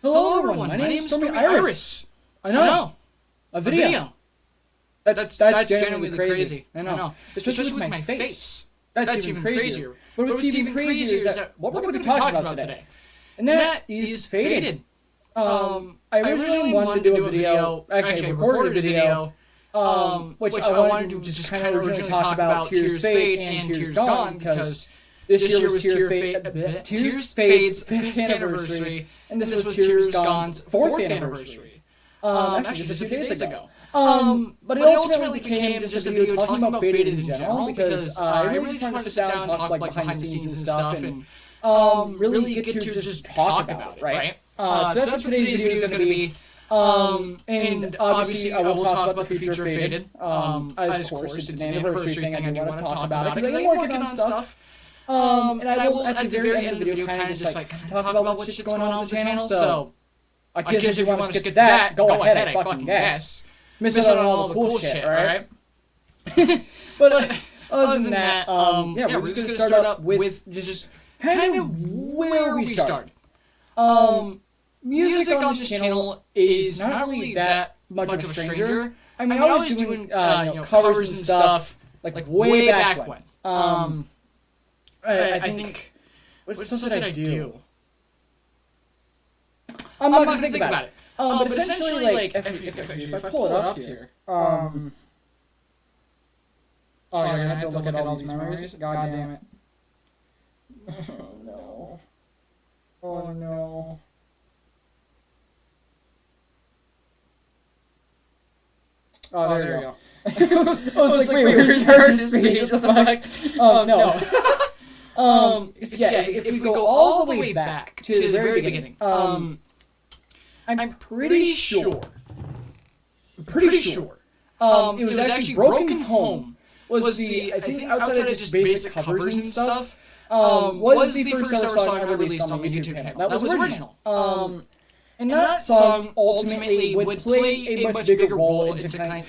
Hello everyone, my name is Stormy Iris. I know. A video. That's genuinely crazy. I know. Especially with my face. That's even crazier. But what's even crazier is that what we're going to be talking about today. And that is Faded. I originally wanted to do a video, actually I recorded a video, which I wanted to just kind of originally talk about Tears Fade and Tears Gone, because this year was Tears Fade's 5th anniversary, and this was Tears Gone's 4th anniversary. Actually, just a few days ago. But it ultimately became just a video talking about Faded in general, because I really just wanted to sit down and talk like behind the scenes and stuff, and really get to just talk about it, right? So that's what today's video is going to be. And obviously I will talk about the future of Faded. As of course, it's an anniversary thing, I do want to talk about it, because I am working on stuff. And I will, at the very end of the video, kind of just like talk about what's going on with the channel, so I guess if you want to skip that, go ahead, I fucking guess. Miss out on all the cool shit, alright? But other than that, yeah, we're just going to start up with just kind of where we started. Music on this channel is not really that much of a stranger. I mean, I was doing covers and stuff like way back when. I think what stuff did I do? I'm not gonna think about it. But essentially, like, if I pull it up here, oh, you're gonna have to look at all these memories? God damn it. Oh no. Oh no. Oh, there you go. I was like, wait, where's this page? What the fuck? No. Yeah, if we go all the way back to the very beginning, I'm pretty sure. It was actually Broken Home was the, I think outside of just basic covers and stuff, was the first ever song I ever released on my YouTube channel. That was original. And that song ultimately would play a much bigger role into kind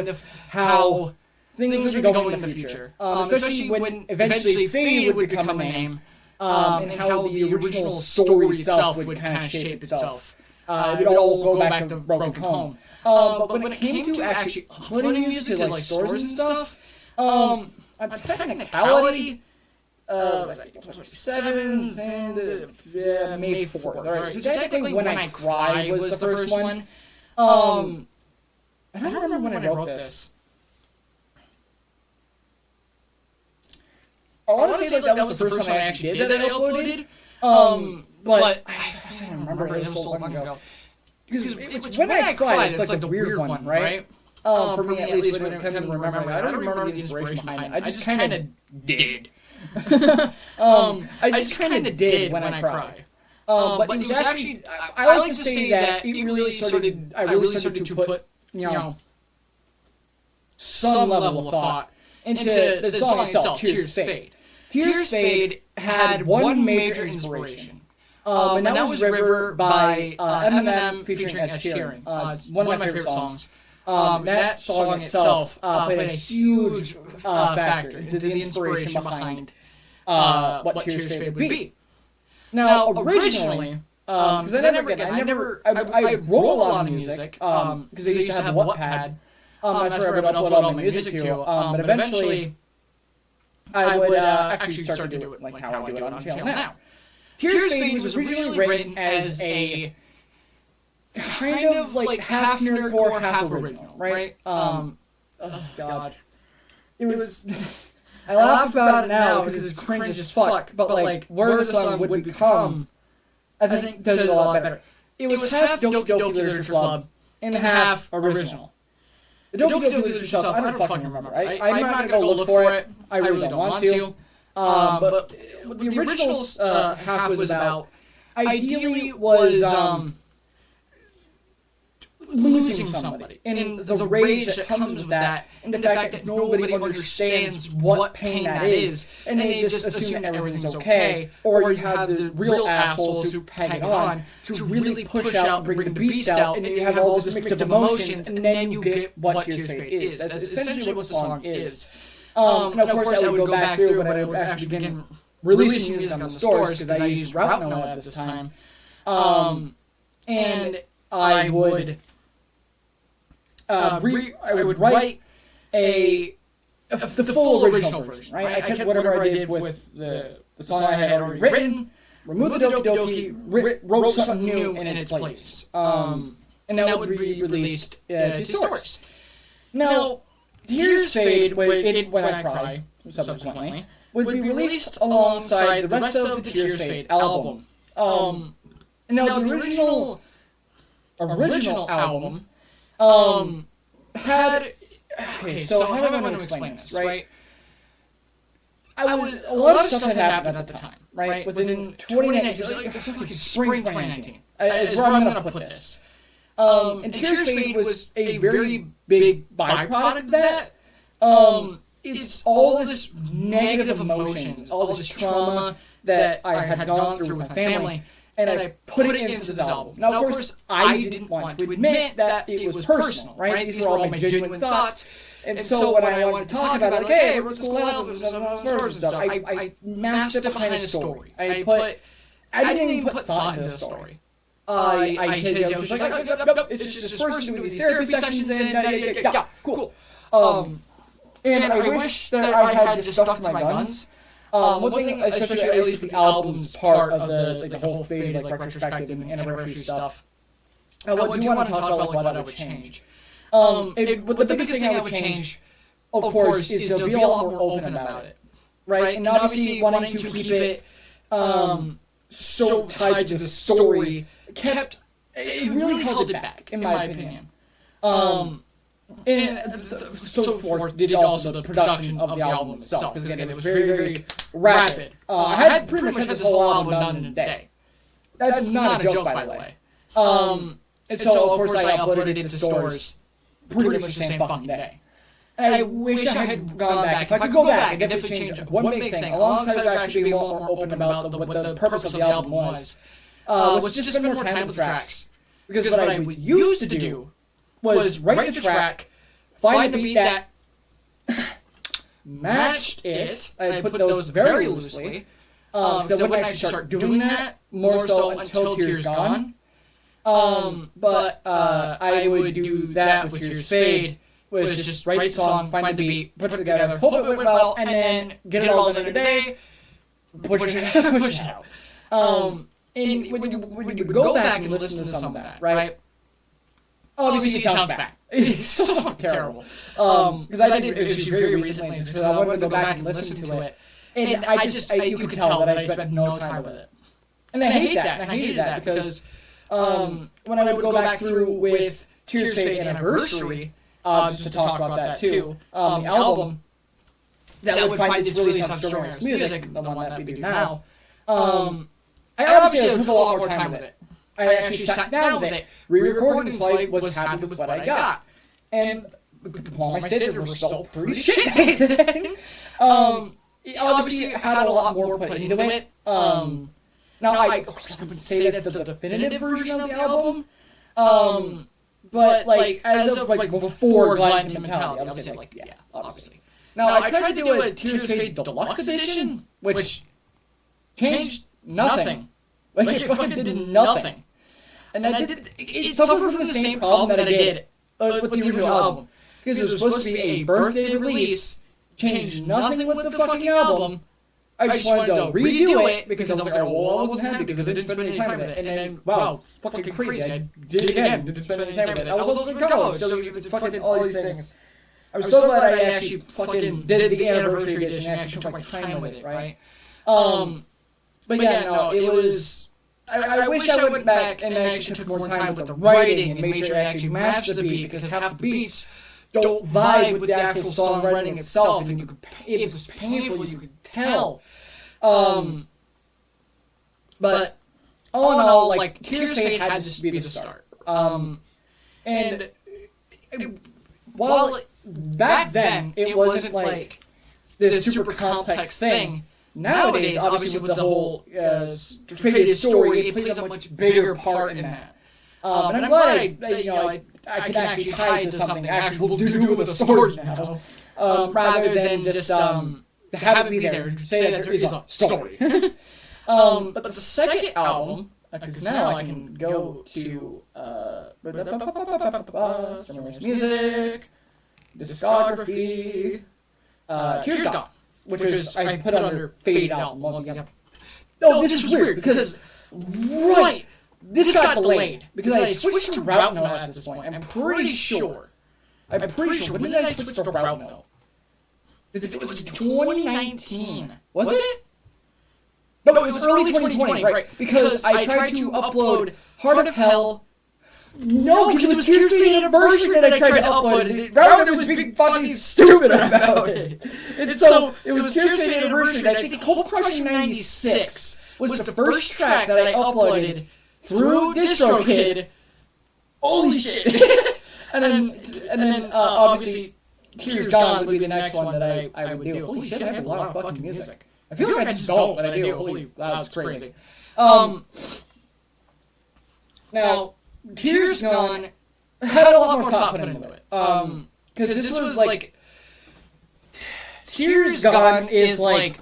of how things would be going in the future. Especially when eventually Faded would become a name, and how the original story itself would kind of shape itself. It would all go back to Broken Home. But when it came to actually putting music to like stores and stuff, a technicality, was that April 27th and May 4th. Alright, so technically When I Cry was the first one. I don't remember when I wrote this. I want to say that was the first one I actually did that I uploaded. But I don't remember, it was so long ago. Because it's When I Cried, it's like the weird one, right? For me at least, when I can remember. I don't remember the inspiration behind it. I just kind of did. I just kind of did When I Cry. But it was actually, I like to say that it really started, I really started to put, some level of thought into the song itself, Tears Fade. Tears Fade had one major inspiration. And that was River by Eminem featuring Ed Sheeran. It's one of my favorite songs. That song itself played a huge factor into the inspiration behind what Tears Fade would be. Now, originally, because I wrote a lot of music, because I used to have Wattpad. That's where I would upload all my music to. But eventually, I would actually start to do it like how I do it on the channel now. Tears Fade was originally written as a kind of like half nerdcore, half original, right? Oh god. It was... I laugh about it now because it's cringe as fuck, but like, where the song would become, I think does it a lot better. It was half Doki Doki Literature Club and half original. The Doki Doki Literature stuff, I don't fucking remember. I'm not gonna go look for it. I really don't want to. But the original half was about, ideally was losing somebody, and the rage that comes with that, and the fact that nobody understands what pain that is, and they just assume that everything's okay, or you have the real assholes who peg it on to really push out and bring the beast out, and then you have all this mix of emotions, and then you get what Tears Fade is. That's essentially what the song is. And of course I would go back through, but I would actually begin releasing music on the stores, because I used Route Noah at this time. And I would write the full original version, right? I kept whatever I did with the song I had already written, removed the Doki Doki, wrote something new in its place. And that would be released to stores. Now, Tears Fade, when I Cry, subsequently, would be released alongside the rest of the Tears Fade album. Now, the original album had... Okay, so how am I going to explain this, right? A lot of stuff had happened at the time, right? Within 2019, like fucking spring 2019, is where I'm going to put this. And Tears Fade was a very big byproduct of that. It's all this negative emotions, all this trauma that I had gone through with my family, and I put it into this album. Now, of course, I didn't want to admit that it was personal, right? These were all my genuine thoughts. And so when I wanted to talk about it, like, hey, I wrote this cool album and stuff, I masked it behind a story. I didn't even put thought into the story. I was just like, it's just this person doing these therapy sessions, and yeah, cool. And I wish that I had just stuck to my guns. One thing, especially at least with the album's part of the whole Fade, like retrospective and anniversary stuff, I do want to talk about what I would change. The biggest thing I would change, of course, is to be a lot more open about it, right? And obviously wanting to keep it so tied to the story it really held it back, in my opinion. And so forth did also the production of the album itself, because again, it was very, very rapid. I had pretty much had this whole album done in a day. That's not a joke, by the way. And so, of course, I uploaded it into stores pretty much the same fucking day. And I wish I had gone back. If I could go back, I could definitely change one big thing, alongside of actually being more open about what the purpose of the album was just spend more time with the tracks. Because what I used to do was write the track, find a beat that matched it, and I put those very loosely, so I wouldn't actually start doing that, more so until Tears Gone. But I would do that with Tears Fade, was just write a song, find the beat, put it together, hope it went well, and then get it all done in a day, push it out. And when you go back and listen to some of that, right? Obviously, it sounds bad. It's so fucking terrible. Because I did it actually very recently, because I wanted to go back and listen to it. And you could tell that I spent no time with it. And I hate that. And I hated that because when I would go back through with Tears Fade Anniversary, just to talk about that too, the album, that would find its really subgenre music, the one that we do now, I obviously took a lot more time with it. I actually sat down with it, re-recorded until I was happy with what I got. And while my standards were still pretty shit back then, it obviously had a lot more put into it. Now, of course, I wouldn't say that's the definitive version of the album, but, like, as of, like, before Glide into Mentality, I would say, like, yeah, obviously. Now, I tried to do a Tears Fade Deluxe Edition, which changed nothing. Like, it fucking did nothing. And it suffered from the same problem that I did with the original album. Because it was supposed to be a birthday release, changed nothing with the fucking album. I just wanted to redo it because I was like, well, I wasn't happy because I didn't spend any time with it. And then, wow, fucking crazy, I did it again, didn't spend any time with it. I was also in college, so it's fucking all these things. I was so glad I actually fucking did the anniversary edition and actually took my time with it, right? But yeah, no, it was... I wish I went back and actually took more time with the writing and made sure I actually matched the beat, because half the beats don't vibe with the actual songwriting itself, and it was painful, you could tell. But all in all, like, Tears Fade had to be the start. And while back then it wasn't like this super complex thing, nowadays, obviously, with the whole Faded story, it plays a much bigger part in that. And I'm glad I can actually tie it to something actual to do with a story now, rather than just have it be there and say that there is a story. But the second album, because now I can go to music, discography, Tears Gone, which was I put under Fade album. Oh, this was weird because this got delayed because I switched to Route Note at this point. I'm pretty sure. When did I switch to Route Note? It was 2019. Was it? No, it was early 2020, right? Because I tried to upload Heart of Hell. No, because it was Tears Fade Anniversary that I tried to upload. Route Note was being fucking stupid about it. And so, it was Tears Fade Anniversary, and I think Cold Crushing 96 was the first track that I uploaded through DistroKid. Holy shit! and then obviously, Tears Gone would be the next one that I would do. Holy shit, I have a lot of fucking music. I feel like I just don't, but I do. Holy, that's crazy. Now, Tears Gone had a lot more thought put into it. Because this was like... Tears Gone is like...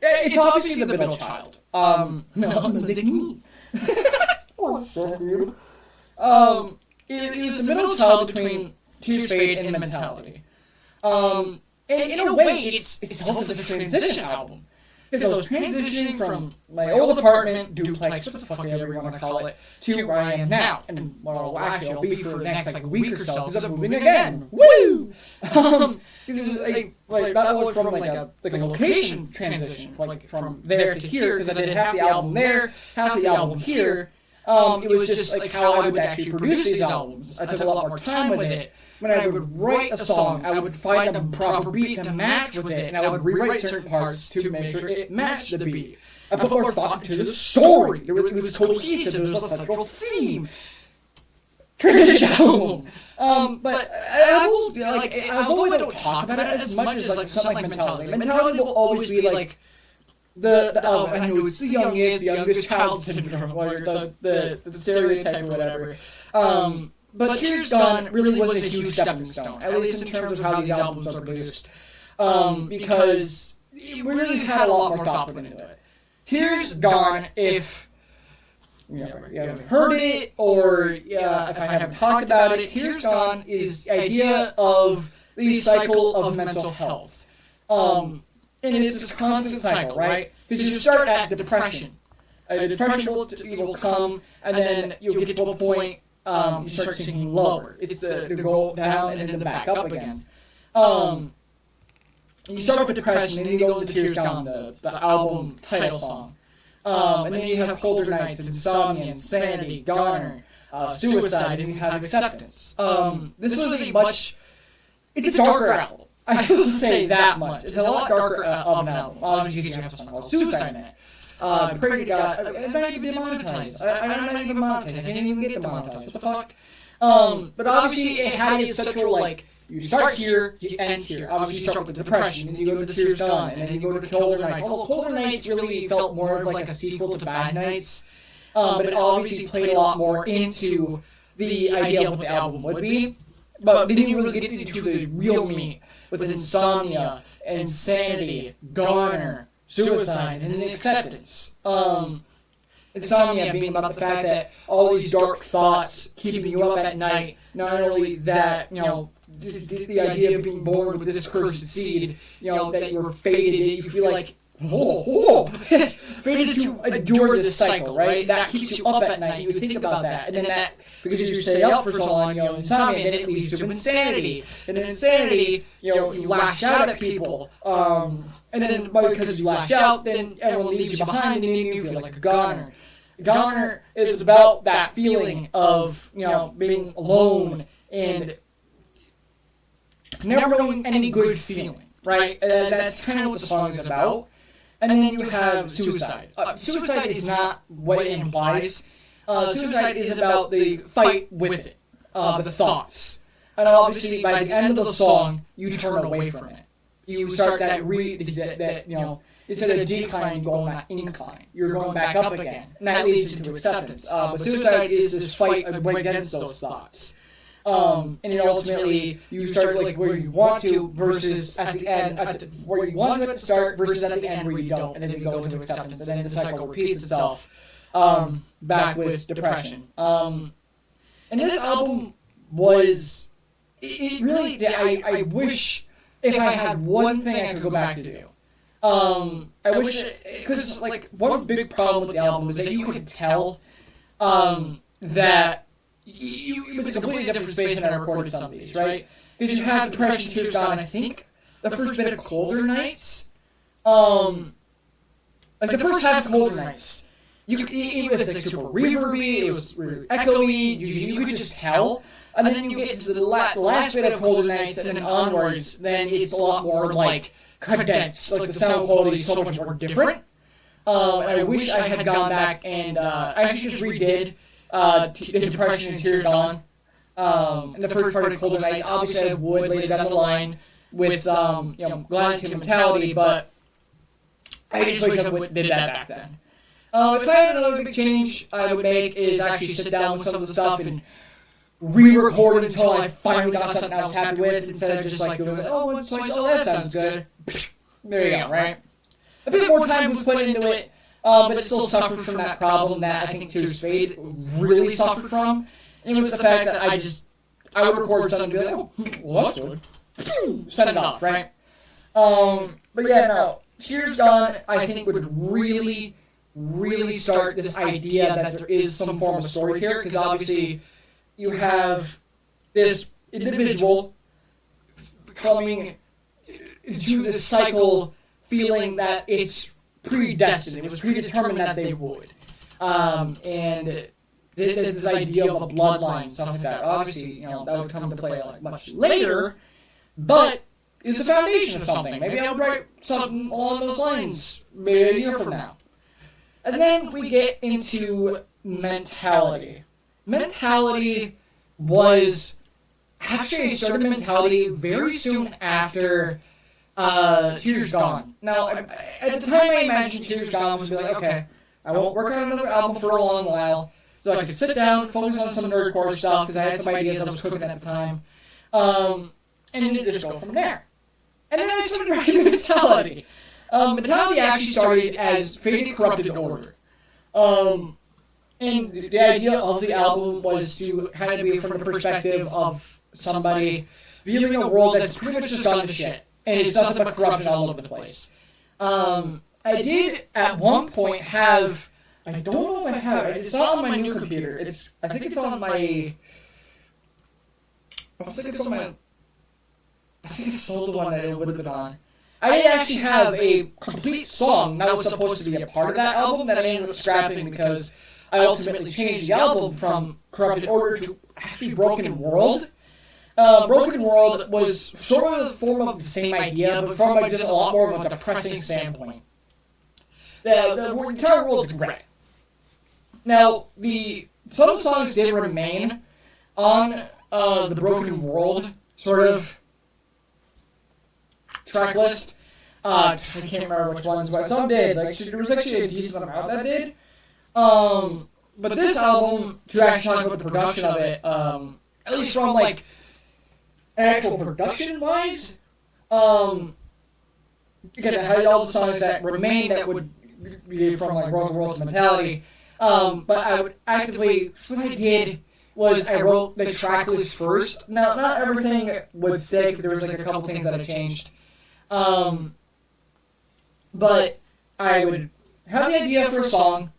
It's obviously the middle child. No, like me. It was the middle child between Tears Fade and Mentality. And in a way, it's also the transition album. Because I was transitioning from my old apartment, duplex, what the fuck ever you want to call it, to where I am now. And, well, actually, I'll be for the next, week or so, because I'm moving again. Woo! Because it was, that was from, a location transition, from there to here, because I did half the album there, half the album here. It was just, how I would actually produce these albums. I took a lot more time with it. When I would write a song, I would find a proper beat to match with it, and I would rewrite certain parts to make sure it matched the beat. I put more thought into the story. It was cohesive. There was a central theme. Transition album. But I will, although I don't talk about it as much as something like Mentality. Mentality will always be the I know it's the youngest child syndrome, or the stereotype or whatever. But Tears Gone really was a huge stepping stone, at least in terms of how these albums are produced, because it really had a lot more thought put into it. Tears Gone, if you haven't heard it, or if I haven't talked about it, Tears Gone is the idea of the cycle of mental health. And it's this constant cycle, right? Because you start at depression. Depression will come, and then you'll get to a point. You start sinking lower. It's to go down and then back up again. You start with depression, and then you go into Tears Gone, the album title song. And then you have Colder Nights, Insomnia, Insanity, Garner, Suicide, and you have Acceptance. This was it's a darker album. I will say that much. It's a lot darker of an album. Obviously, because you have a song called Suicide in it. Pray to God, I'm not even demonetized. I'm not even monetized. I didn't even get demonetized. What the fuck? But obviously it had its central, you start here, you end here. Obviously you start with Depression, and then you go to Tears Gone, and then you go to Colder Nights. Although Colder Nights really felt more of a sequel to Bad Nights. But it obviously played a lot more into the idea of what the album would be. But they didn't really get into the real meat with Insomnia, Insanity, Garner, Suicide, and then Acceptance. Insomnia being about the fact that all these dark thoughts keeping you up at night. Not only that, the idea of being born with this cursed seed, that you were fated, you feel like, fated to endure this cycle, right? That keeps you up at night. You would think about that. And then that, because you stay up for so long, insomnia, and then it leads to insanity. And then insanity, you lash out at people. And then because you lash out, then everyone leaves you behind, and then you feel like a goner. Goner is about that feeling of, being alone and never knowing any good feeling, right? That's kind of what the song is about. And then you have Suicide. Suicide is not what it implies. Suicide is about the fight with it, the thoughts. And obviously, by the end of the song, you turn away from it. You start that instead of decline, you go on that incline. You're going back up again. And that leads into acceptance. But suicide is this fight against those thoughts. And then ultimately, you start where you want to versus at the end, where you want to start versus at the end where you don't. And then you go into acceptance. And then the cycle repeats itself. back with Depression. And this album was, it really, I wish if I had one thing I could go back to do. I wish, because, like, one big problem with the album is that you could tell, that it was a completely different space when I recorded some of these, right? Because you had Depression, Tears Gone, I think the first bit of Colder Nights, like the first half of Colder Nights, it was like super reverby, it was really echoey, you could just tell. And then you get to the last bit of Colder Nights and then onwards, then it's a lot more like condensed, like the sound quality is so much more different. And I wish I had gone back and I actually just redid Depression and Tears Gone. In the first part of Colder Nights, obviously I would later down the line with Gratitude Mentality, but I just wish I did that back then. If I had another big change I would make is actually sit down with some of the stuff and re-record until I finally got something I was happy with, instead of just like doing, that sounds good. There you go, right? A bit more time was put into it, but it still suffered from that problem that I think Tears Fade really suffered from. And it was the fact that I would record something and be like, well, that's good. Send it off, right? But yeah, no. Tears Gone, I think, would really, really start this idea that there is some form of story here, because obviously you have this individual coming into this cycle feeling that it's predestined, it was predetermined that they would. And this idea of a bloodline, stuff like that. Obviously, that would come into play like much later, but it's the foundation of something. Maybe I'll write something along those lines maybe a year from now. And then we get into Mentality. Mentality was, actually I started Mentality very soon after Tears Gone. Now, at the time I imagined Tears Gone was like, okay, I won't work on another album for a long while, so I could sit down, focus on some nerdcore stuff, because I had some ideas I was cooking at the time, and then just go from there. And then I started writing Mentality. Mentality actually started as Faded Corrupted Order. And the idea of the album was to kind of be from the perspective of somebody viewing a world that's pretty much just gone to shit. And it's nothing but corruption all over the place. I did, at one point, have... I don't know if I have it. It's not on my new computer. I think it's on my... I think it's sold the one that it would have been on. I did actually have a complete song that was supposed to be a part of that album that I ended up scrapping because I ultimately changed the album from Corrupted Order to actually Broken World. Broken World was sort of the form of the same idea, but from just a lot more of a depressing standpoint. The entire world is gray. Now, some of the songs did remain on the Broken World sort of track list. I can't remember which ones, but some did. Like, there was actually a decent amount that did. But this album, to actually talk about the production of it, at least from, like, actual production-wise, again, I had all the songs that remained that would be from, like, Broken World to Mentality. But I would actively, what I did was I wrote the track list first. Now, not everything would stick. There was, like, a couple things that I changed. But I would have the idea for a song,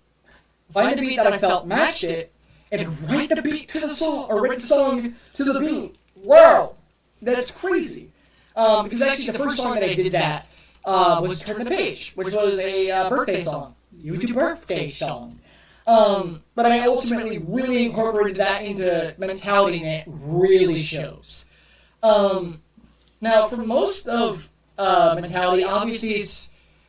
find a beat that I felt matched it, and write the beat to the song, or write the song to the beat. Wow! That's crazy. Because actually the first song that I did that was Turn the Page, which was a birthday song. YouTube birthday song. But I ultimately really incorporated that into Mentality, and it really shows. Now, for most of Mentality, obviously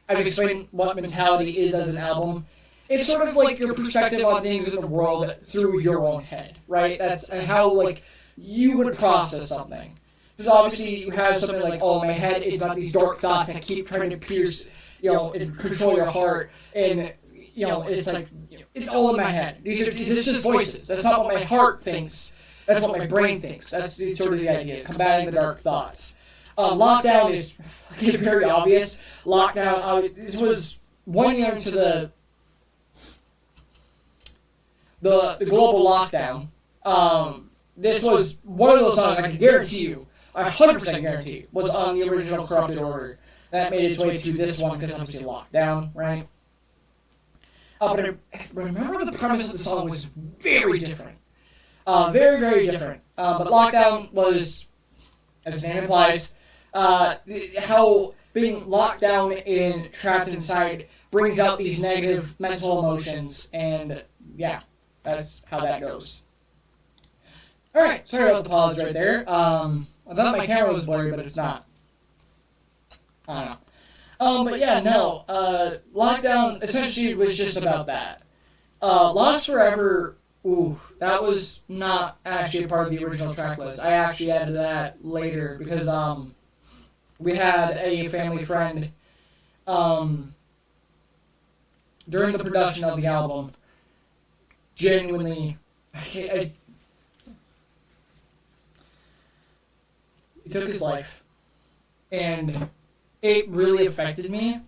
I've explained what Mentality is as an album. It's sort of like your perspective on things in the world through your own head, right? That's how, like, you would process something. Because obviously you have something like, oh, in my head, it's about these dark thoughts that keep trying to pierce, and control your heart, and, it's like, it's all in my head. These are just voices. That's not what my heart thinks. That's what my brain thinks. That's sort of the idea, combating the dark thoughts. Lockdown is very obvious. Lockdown, this was 1 year into the the global lockdown, this was one of those songs I can guarantee you, I 100% guarantee, was on the original Corrupted Order. That made its way to this one because obviously lockdown, right? But I remember the premise of the song was very different. Very, very different. But lockdown was, as the name implies, how being locked down and trapped inside brings out these negative mental emotions, and yeah, that's how that goes. Alright, sorry about the pause right there. I thought my camera was blurry, but it's not. I don't know. But yeah, no, Lockdown essentially was just about that. Lost Forever, ooh, that was not actually a part of the original track list. I actually added that later because, we had a family friend, during the production of the album, genuinely, he took his life, and it really affected me.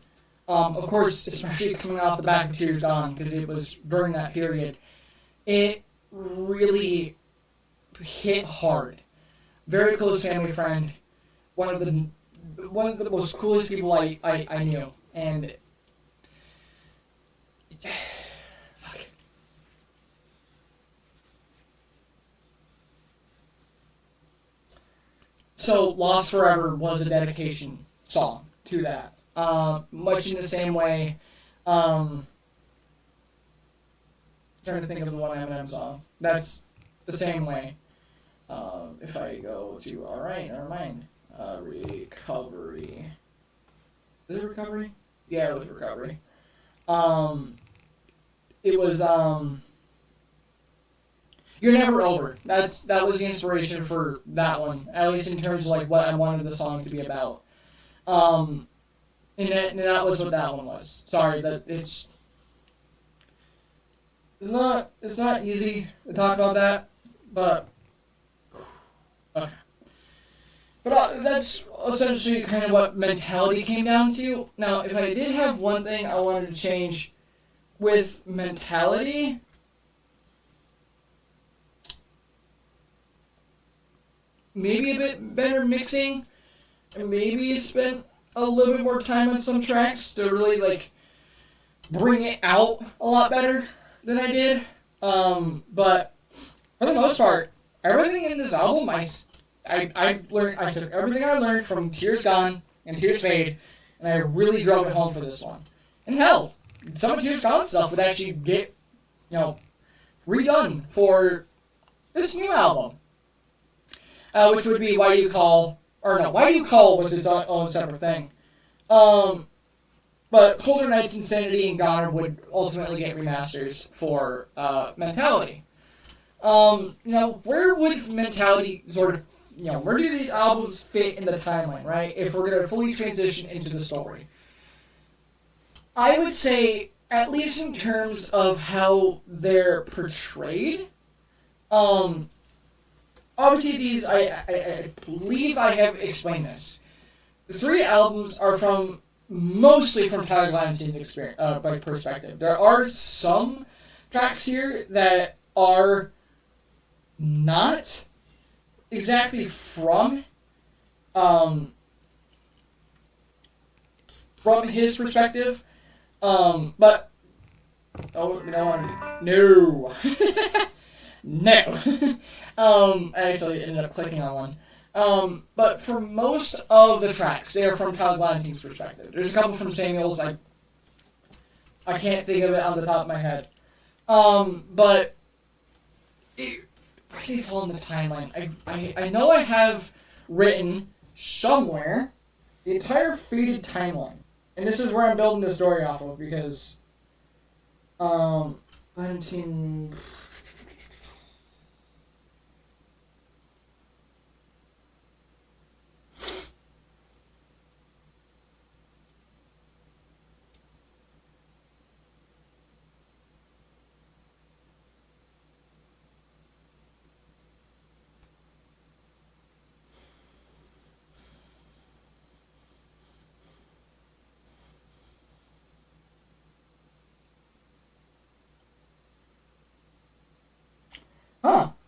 Of course, especially coming off the back of Tears Gone, because it was during that period, it really hit hard. Very close family friend, one of the most coolest people I knew, and fuck. So Lost Forever was a dedication song to that. Much in the same way, trying to think of the one Eminem song. That's the same way. If I go to, alright, never mind. Recovery. Is it Recovery? Yeah, it was Recovery. It was, You're Never Over. That was the inspiration for that one, at least in terms of like what I wanted the song to be about. And that was what that one was. Sorry, that it's not easy to talk about that, but okay. But that's essentially kind of what Mentality came down to. Now, if I did have one thing I wanted to change with Mentality, maybe a bit better mixing, and maybe spent a little bit more time on some tracks to really, like, bring it out a lot better than I did. But for the most part, everything in this album, I took everything I learned from Tears Gone and Tears Fade, and I really drove it home for this one. And hell, some of Tears Gone stuff would actually get, redone for this new album. Which would be Why Do You Call was its own separate thing. But Colder Nights, Insanity, and Goner would ultimately get remasters for Mentality. Where would Mentality sort of, where do these albums fit in the timeline, right? If we're going to fully transition into the story. I would say, at least in terms of how they're portrayed, obviously these, I believe I have explained this. The three albums are mostly from Tyler Valentine's perspective. There are some tracks here that are not exactly from his perspective, but no. No. I actually ended up clicking on one. But for most of the tracks, they are from Tyler Valentine's perspective. There's a couple from Samuel's, I can't think of it on the top of my head. But where do they fall in the timeline? I know I have written somewhere the entire Faded timeline. And this is where I'm building the story off of, because Valentine...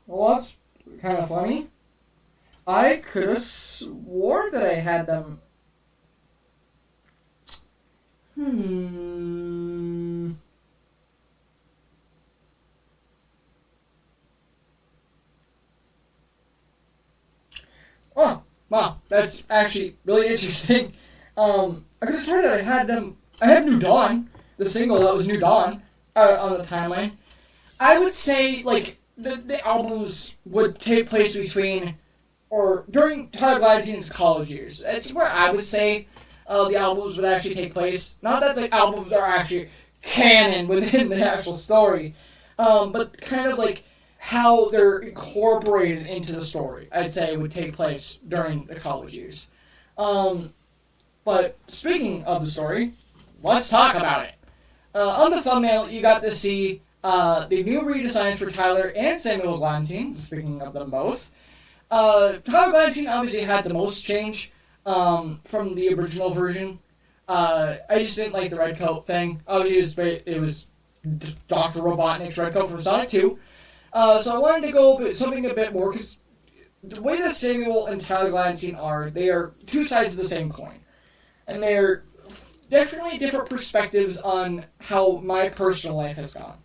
well, that's kind of funny. I could have swore that I had them. Oh, wow, that's actually really interesting. I could have sworn that I had them. I had New Dawn, the single that was New Dawn, on the timeline. I would say, like, the albums would take place between, or during Tyler Gladine's college years. That's where I would say the albums would actually take place. Not that the albums are actually canon within the actual story, but kind of like how they're incorporated into the story, I'd say would take place during the college years. But speaking of the story, let's talk about it. On the thumbnail, you got to see the new redesigns for Tyler and Samuel Gladantine, speaking of them both. Tyler Gladantine obviously had the most change from the original version. I just didn't like the red coat thing. Obviously, it was just Dr. Robotnik's red coat from Sonic 2. So I wanted to go something a bit more, because the way that Samuel and Tyler Gladantine are, they are two sides of the same coin. And they're definitely different perspectives on how my personal life has gone.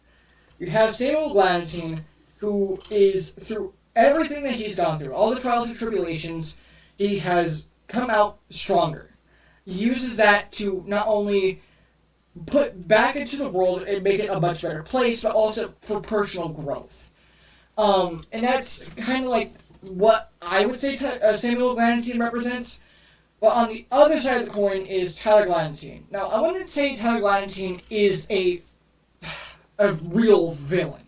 You have Samuel Gladantine, who is, through everything that he's gone through, all the trials and tribulations, he has come out stronger. He uses that to not only put back into the world and make it a much better place, but also for personal growth. And that's kind of like what I would say Samuel Gladantine represents. But on the other side of the coin is Tyler Gladantine. Now, I wouldn't say Tyler Gladantine is a real villain.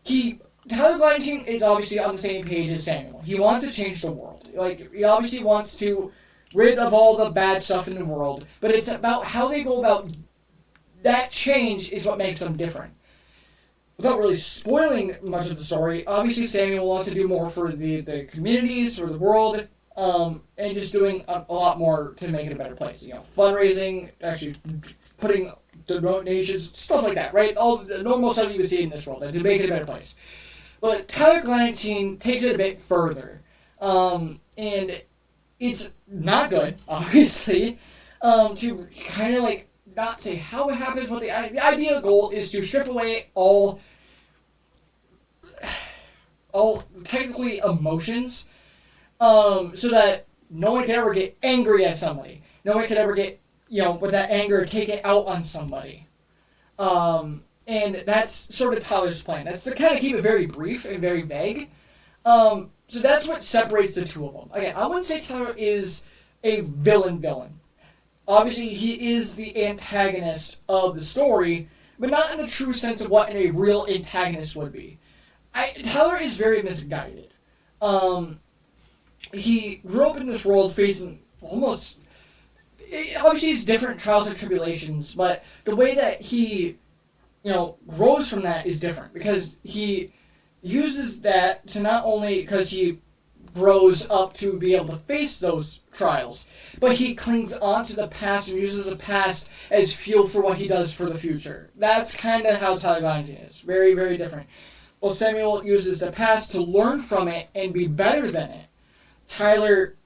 Tyler Gladantine is obviously on the same page as Samuel. He wants to change the world. Like, he obviously wants to rid of all the bad stuff in the world, but it's about how they go about that change is what makes them different. Without really spoiling much of the story, obviously Samuel wants to do more for the communities, for the world, and just doing a lot more to make it a better place. You know, fundraising, actually putting the donations, stuff like that, right? All the normal stuff you would see in this world, to make it a better place. But Tyler Gladantine takes it a bit further, and it's not good, obviously, to kind of like not say how it happens, but the ideal goal is to strip away all technically emotions, so that no one can ever get angry at somebody. No one can ever get, with that anger, take it out on somebody. And that's sort of Tyler's plan. That's to kind of keep it very brief and very vague. So that's what separates the two of them. Again, I wouldn't say Tyler is a villain. Obviously, he is the antagonist of the story, but not in the true sense of what a real antagonist would be. Tyler is very misguided. He grew up in this world facing almost... Obviously, it's different trials and tribulations, but the way that he, grows from that is different, because he uses that to not only... because he grows up to be able to face those trials, but he clings on to the past and uses the past as fuel for what he does for the future. That's kind of how Tyler Gladantine is. Very, very different. Well, Samuel uses the past to learn from it and be better than it. Tyler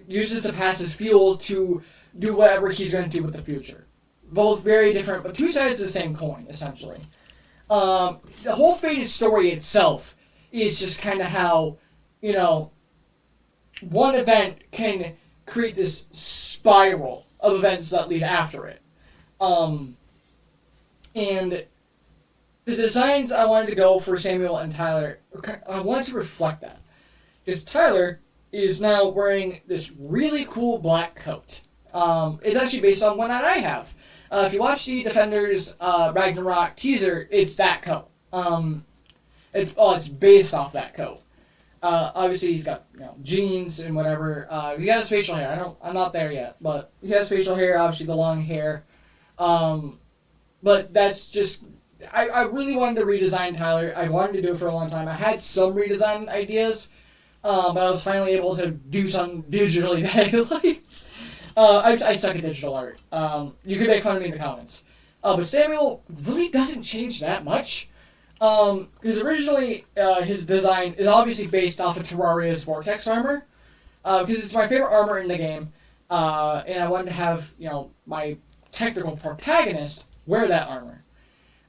uses the past as fuel to do whatever he's going to do with the future. Both very different, but two sides of the same coin, essentially. The whole Fated story itself is just kind of how, one event can create this spiral of events that lead after it. And the designs I wanted to go for Samuel and Tyler, I wanted to reflect that. Because Tyler is now wearing this really cool black coat. It's actually based on one that I have. If you watch the Defenders Ragnarok teaser, it's that coat. It's based off that coat. Obviously he's got jeans and whatever. He has facial hair. I'm not there yet, but he has facial hair. Obviously the long hair. But that's just. I really wanted to redesign Tyler. I wanted to do it for a long time. I had some redesign ideas, but I was finally able to do something digitally that I liked. I suck at digital art. You can make fun of me in the comments. But Samuel really doesn't change that much. Because originally, his design is obviously based off of Terraria's Vortex armor, because it's my favorite armor in the game, and I wanted to have, my technical protagonist wear that armor.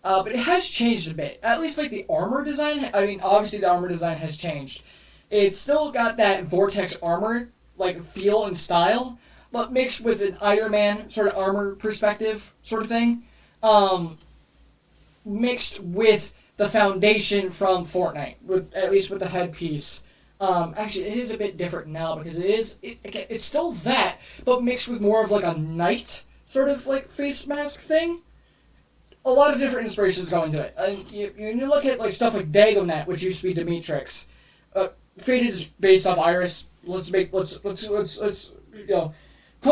But it has changed a bit. At least, like, the armor design, obviously the armor design has changed. It's still got that Vortex armor, like, feel and style, but mixed with an Iron Man sort of armor perspective sort of thing. Mixed with the foundation from Fortnite, at least with the headpiece. Actually, it is a bit different now because it's still that, but mixed with more of like a knight sort of like face mask thing. A lot of different inspirations go into it. You look at like stuff like Dagonet, which used to be Demetrix. Faded is based off Iris. Let's pull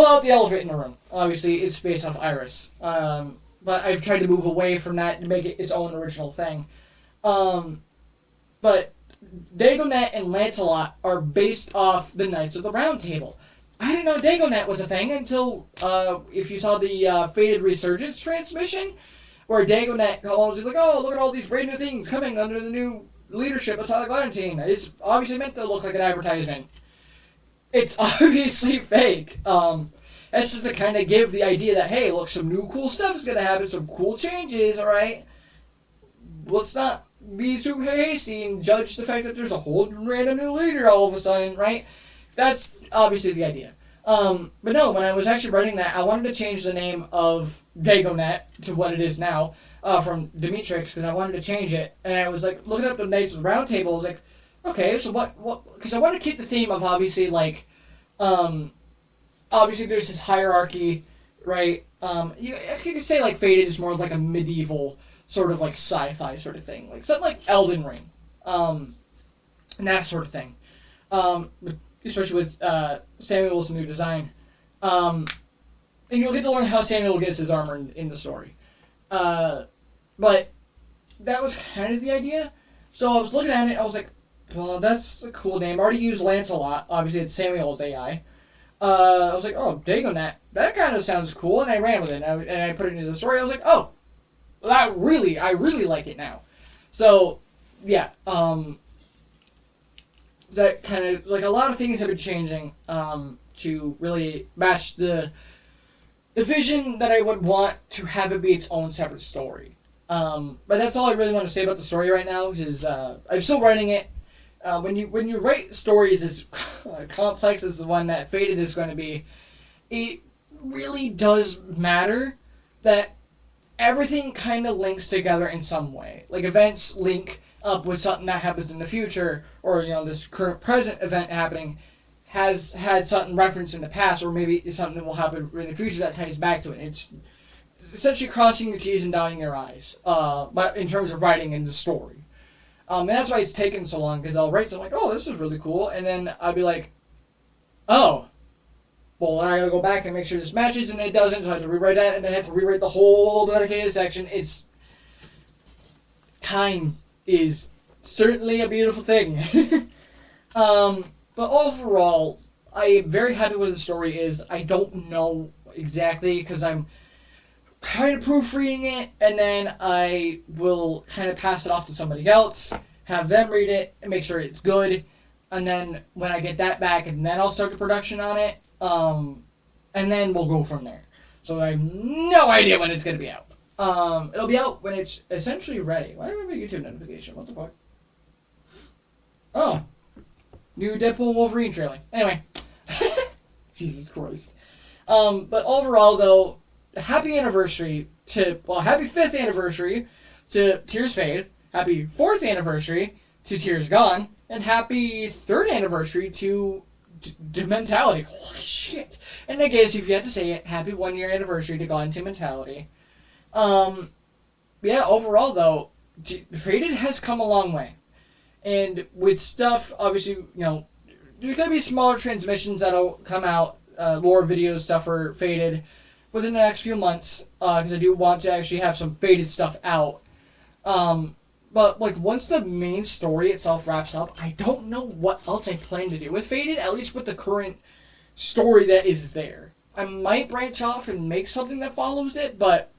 out the elephant in the room. Obviously, it's based off Iris. But I've tried to move away from that to make it its own original thing. But Dagonet and Lancelot are based off the Knights of the Round Table. I didn't know Dagonet was a thing until, if you saw the Faded Resurgence transmission, where Dagonet was like, oh, look at all these brand new things coming under the new leadership of Tyler Valentine. It's obviously meant to look like an advertisement. It's obviously fake. It's just to kind of give the idea that, hey, look, some new cool stuff is going to happen, some cool changes, alright? Let's not be super hasty and judge the fact that there's a whole random new leader all of a sudden, right? That's obviously the idea. But no, when I was actually writing that, I wanted to change the name of Dagonet to what it is now, from Demetrix, because I wanted to change it. And I was, like, looking up the Knights of the Round Table, I was like, okay, so what, because I wanted to keep the theme of, obviously, like, obviously there's this hierarchy, right? You could say, like, Faded is more of, like, a medieval sort of, like, sci-fi sort of thing. Like, something like Elden Ring. And that sort of thing. Especially with Samuel's new design. And you'll get to learn how Samuel gets his armor in the story. But that was kind of the idea. So I was looking at it, I was like, well, that's a cool name. I already used Lancelot. Obviously, it's Samuel's AI. I was like, oh, Dagonet. That kind of sounds cool, and I ran with it. And I put it into the story. I was like, oh, I really like it now. So, yeah, that kind of, like, a lot of things have been changing, to really match the vision that I would want to have it be its own separate story. But that's all I really want to say about the story right now, because, I'm still writing it. When you write stories as complex as the one that Faded is going to be, it really does matter that everything kind of links together in some way. Like, events link up with something that happens in the future, or, this current present event happening has had something referenced in the past, or maybe it's something that will happen in the future that ties back to it. It's essentially crossing your T's and dotting your I's, but in terms of writing in the story. And that's why it's taken so long, because I'll write something like, oh, this is really cool, and then I'll be like, oh, well, I gotta go back and make sure this matches, and it doesn't, so I have to rewrite that, and then I have to rewrite the whole dedicated section. Time is certainly a beautiful thing. But overall, I am very happy with the story is. I don't know exactly, because I'm kind of proofreading it, and then I will kind of pass it off to somebody else, have them read it, and make sure it's good, and then when I get that back, and then I'll start the production on it, and then we'll go from there. So I have no idea when it's going to be out. It'll be out when it's essentially ready. Why do I have a YouTube notification? What the fuck? Oh. New Deadpool and Wolverine trailer. Anyway. Jesus Christ. But overall, though, happy anniversary happy 5th anniversary to Tears Fade, happy 4th anniversary to Tears Gone, and happy 3rd anniversary to Mentality. Holy shit. And I guess if you had to say it, happy 1-year anniversary to Gone to Mentality. Yeah, overall, though, Faded has come a long way. And with stuff, obviously, there's going to be smaller transmissions that'll come out, lore videos, stuff for Faded, within the next few months, because I do want to actually have some Faded stuff out. But, like, once the main story itself wraps up, I don't know what else I plan to do with Faded, at least with the current story that is there. I might branch off and make something that follows it, but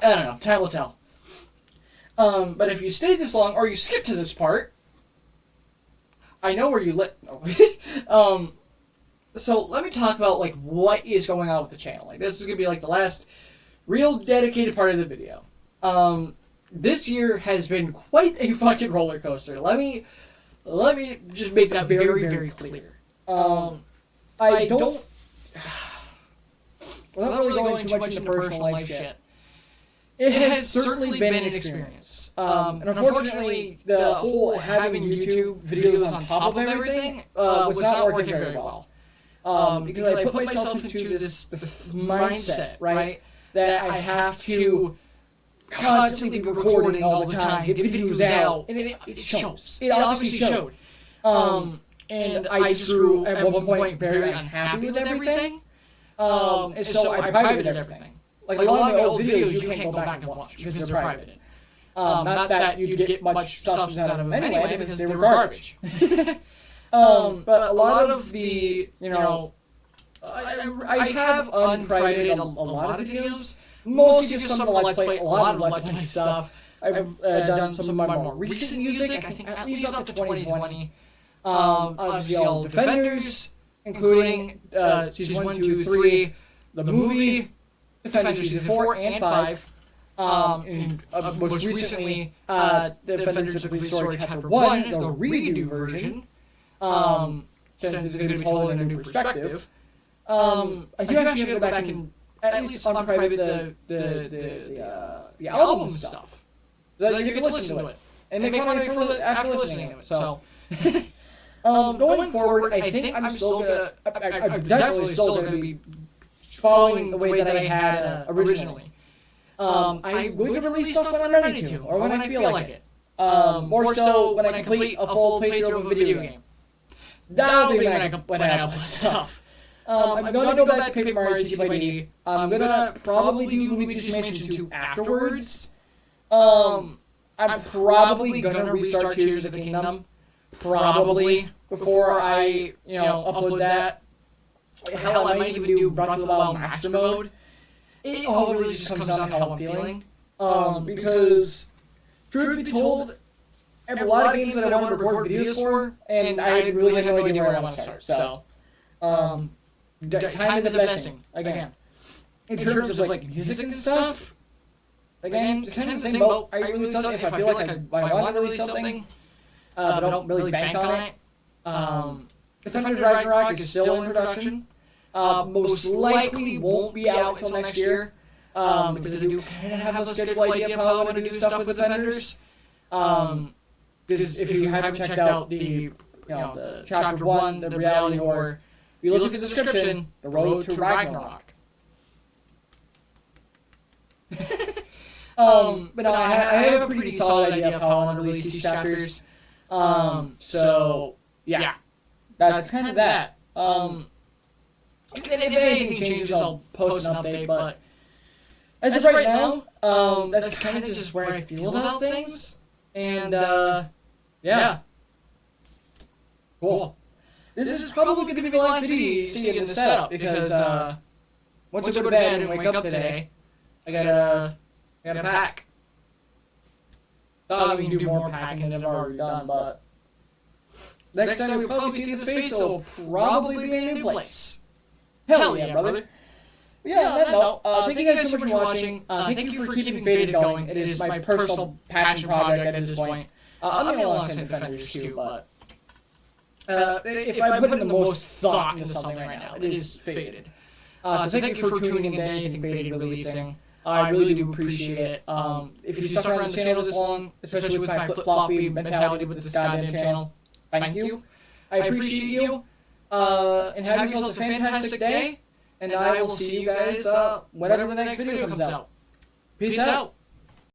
I don't know. Time will tell. But if you stayed this long, or you skipped to this part, I know where you no. So let me talk about, like, what is going on with the channel. Like, this is going to be, like, the last real dedicated part of the video. This year has been quite a fucking roller coaster. Let me just make that very, very clear. I don't... Without really going too much into personal life shit, it has certainly been an experience. And unfortunately, the whole having YouTube videos on top of everything was not working very well. Because I put myself into this mindset, right, that I have to constantly be recording all the time, get videos out, and it shows. It obviously showed. And I just grew, at one point, very unhappy with everything. And so I privated everything. Like, a lot of my old videos you can't go back and watch because they're private. Not that you'd get much substance out of them anyway, because they were garbage. But a lot of the, you know, I have unprivated a lot of videos, mostly just some of the Let's Play, a lot of Let's Play stuff. I've done some of my more recent music, I think at least up to 2020. Obviously all Defenders, including Season 1, 2, 3, the movie, Defenders Season 4 and 5, and most recently, Defenders of the Police Story Chapter 1, the redo version, since it's going to be told in a new perspective. I do actually have to go back and at least unprivate the album stuff. So that you can listen to it. And make fun of me after listening to it. So, going forward, I think I'm still gonna, I'm definitely still gonna be following the way that I had originally. I would release stuff when I'm ready to, or when I feel like it. More so when I complete a full playthrough of a video game. That'll be when I upload stuff. I'm gonna go back to Paper Mario TT. I'm gonna probably do Luigi's Mansion 2 afterwards. I'm probably gonna restart Tears of the Kingdom. Probably before I, upload that. Hell, I might even do Breath of the Wild Master Mode. It all really just comes down to how I'm feeling. Because, truth be told, I have a lot of games that I want to record videos for, and I really have no idea where I want to start. So, time is a blessing, again. In terms of, like, music and stuff, again, kind of the same boat. I release something if I feel like I want to release something, but I don't really bank on it. Defenders Ragnarok is still in production. Most likely won't be out until next year, because I do kind of have a scheduled idea of how I want to do stuff with Defenders. Because if you haven't checked out the Chapter 1, the reality horror, if you look at the description, The Road to Ragnarok. But no, I have a pretty solid idea of how I want to release these chapters. So, yeah. That's kind of that. If anything changes, I'll post an update, but as of right now, that's kind of just where I feel about things. And, yeah. Cool. This is probably going to be the last video you see in this setup, because, once I go to bed and wake up today, I gotta pack. Thought we can do more packing than I've already done, but next time we'll probably see the space, so we'll probably be in a new place. Hell yeah, brother. Yeah, on that note, thank you guys so much for watching. Thank you for keeping Faded going. It is my personal passion project at this point. I'm going to alongside Defenders too, but if I put in the most thought into something right now, it is Faded. So thank you for tuning in to anything Faded releasing. I really do appreciate it. If you stuck around the channel this long, especially with my flip-floppy mentality with this goddamn channel, thank you. I appreciate you. And have yourselves a fantastic day. And I will see you guys whenever the next video comes out. Peace out.